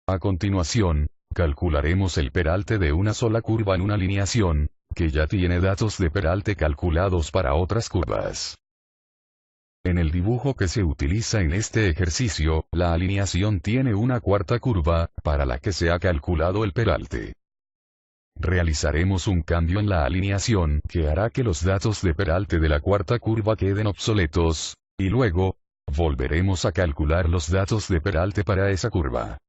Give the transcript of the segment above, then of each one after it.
A continuación, calcularemos el peralte de una sola curva en una alineación, que ya tiene datos de peralte calculados para otras curvas. En el dibujo que se utiliza en este ejercicio, la alineación tiene una cuarta curva, para la que se ha calculado el peralte. Realizaremos un cambio en la alineación que hará que los datos de peralte de la cuarta curva queden obsoletos, y luego, volveremos a calcular los datos de peralte para esa curva.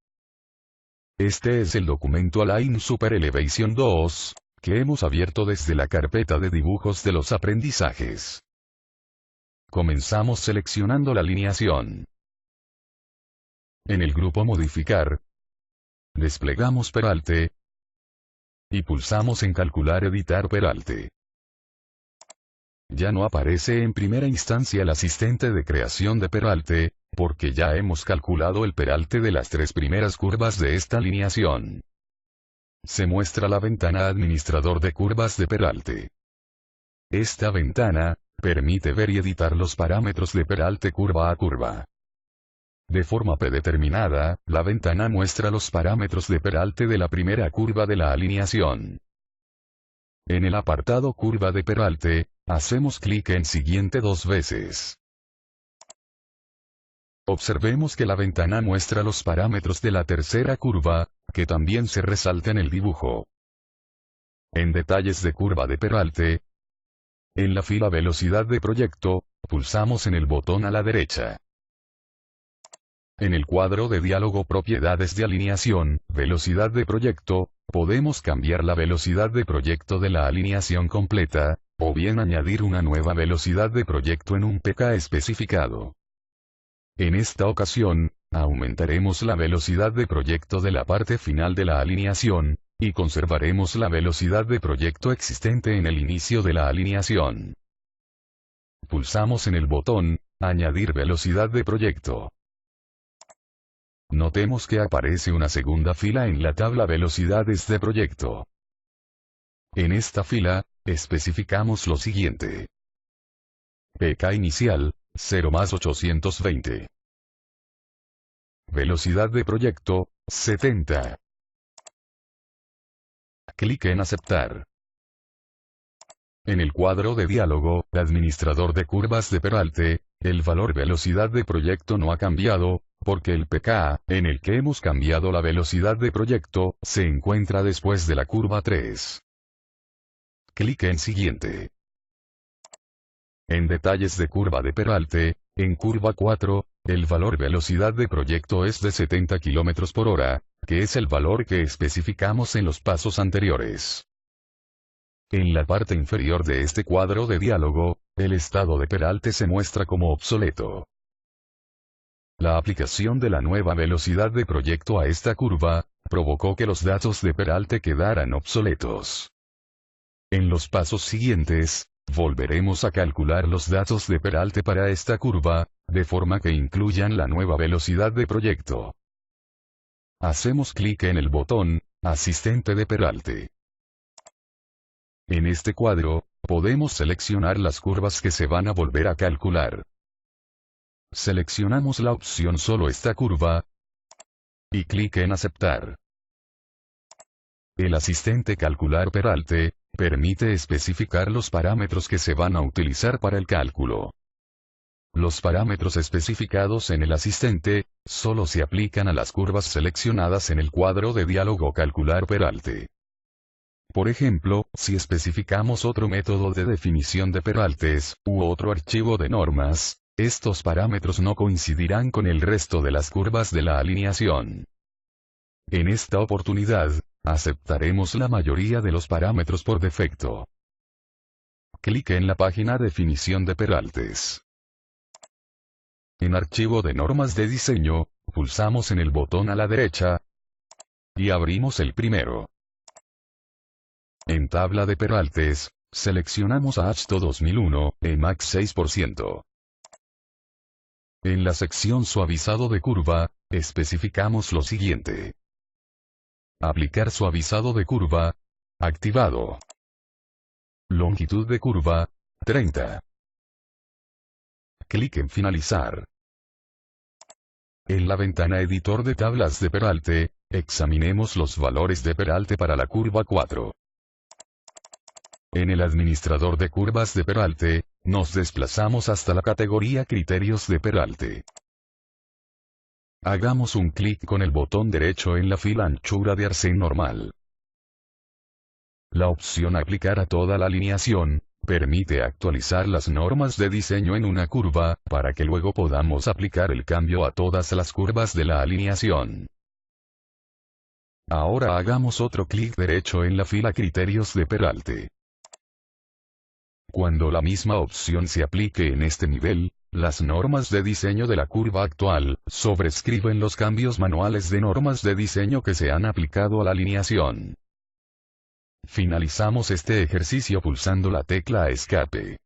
Este es el documento Align Super Elevation 2, que hemos abierto desde la carpeta de dibujos de los aprendizajes. Comenzamos seleccionando la alineación. En el grupo Modificar, desplegamos peralte, y pulsamos en Calcular Editar peralte. Ya no aparece en primera instancia el asistente de creación de peralte, porque ya hemos calculado el peralte de las tres primeras curvas de esta alineación. Se muestra la ventana Administrador de curvas de peralte. Esta ventana permite ver y editar los parámetros de peralte curva a curva. De forma predeterminada, la ventana muestra los parámetros de peralte de la primera curva de la alineación. En el apartado Curva de peralte, hacemos clic en Siguiente 2 veces. Observemos que la ventana muestra los parámetros de la tercera curva, que también se resalta en el dibujo. En Detalles de curva de peralte, en la fila Velocidad de proyecto, pulsamos en el botón a la derecha. En el cuadro de diálogo Propiedades de alineación, Velocidad de proyecto, podemos cambiar la velocidad de proyecto de la alineación completa, o bien añadir una nueva velocidad de proyecto en un pk especificado. En esta ocasión, aumentaremos la velocidad de proyecto de la parte final de la alineación, y conservaremos la velocidad de proyecto existente en el inicio de la alineación. Pulsamos en el botón, Añadir velocidad de proyecto. Notemos que aparece una segunda fila en la tabla Velocidades de proyecto. En esta fila, especificamos lo siguiente. pk inicial, 0 más 820. Velocidad de proyecto, 70. Clic en Aceptar. En el cuadro de diálogo, Administrador de curvas de peralte, el valor velocidad de proyecto no ha cambiado, porque el pk, en el que hemos cambiado la velocidad de proyecto, se encuentra después de la curva 3. Clic en Siguiente. En Detalles de curva de peralte, en curva 4, el valor velocidad de proyecto es de 70 km por hora, que es el valor que especificamos en los pasos anteriores. En la parte inferior de este cuadro de diálogo, el estado de peralte se muestra como obsoleto. La aplicación de la nueva velocidad de proyecto a esta curva, provocó que los datos de peralte quedaran obsoletos. En los pasos siguientes, volveremos a calcular los datos de peralte para esta curva, de forma que incluyan la nueva velocidad de proyecto. Hacemos clic en el botón, Asistente de peralte. En este cuadro, podemos seleccionar las curvas que se van a volver a calcular. Seleccionamos la opción Solo esta curva, y clic en Aceptar. El asistente Calcular peralte, permite especificar los parámetros que se van a utilizar para el cálculo. Los parámetros especificados en el asistente, solo se aplican a las curvas seleccionadas en el cuadro de diálogo Calcular peralte. Por ejemplo, si especificamos otro método de definición de peraltes, u otro archivo de normas, estos parámetros no coincidirán con el resto de las curvas de la alineación. En esta oportunidad, aceptaremos la mayoría de los parámetros por defecto. Clic en la página Definición de peraltes. En Archivo de normas de diseño, pulsamos en el botón a la derecha, y abrimos el primero. En Tabla de peraltes, seleccionamos a HTO 2001, Emax 6%. En la sección Suavizado de curva, especificamos lo siguiente. Aplicar suavizado de curva. Activado. Longitud de curva. 30. Clic en Finalizar. En la ventana Editor de tablas de peralte, Examinemos los valores de peralte para la curva 4. En el administrador de curvas de peralte, nos desplazamos hasta la categoría Criterios de peralte. Hagamos un clic con el botón derecho en la fila Anchura de arcén normal. La opción Aplicar a toda la alineación permite actualizar las normas de diseño en una curva, para que luego podamos aplicar el cambio a todas las curvas de la alineación. Ahora hagamos otro clic derecho en la fila Criterios de peralte. Cuando la misma opción se aplique en este nivel, las normas de diseño de la curva actual sobrescriben los cambios manuales de normas de diseño que se han aplicado a la alineación. Finalizamos este ejercicio pulsando la tecla Escape.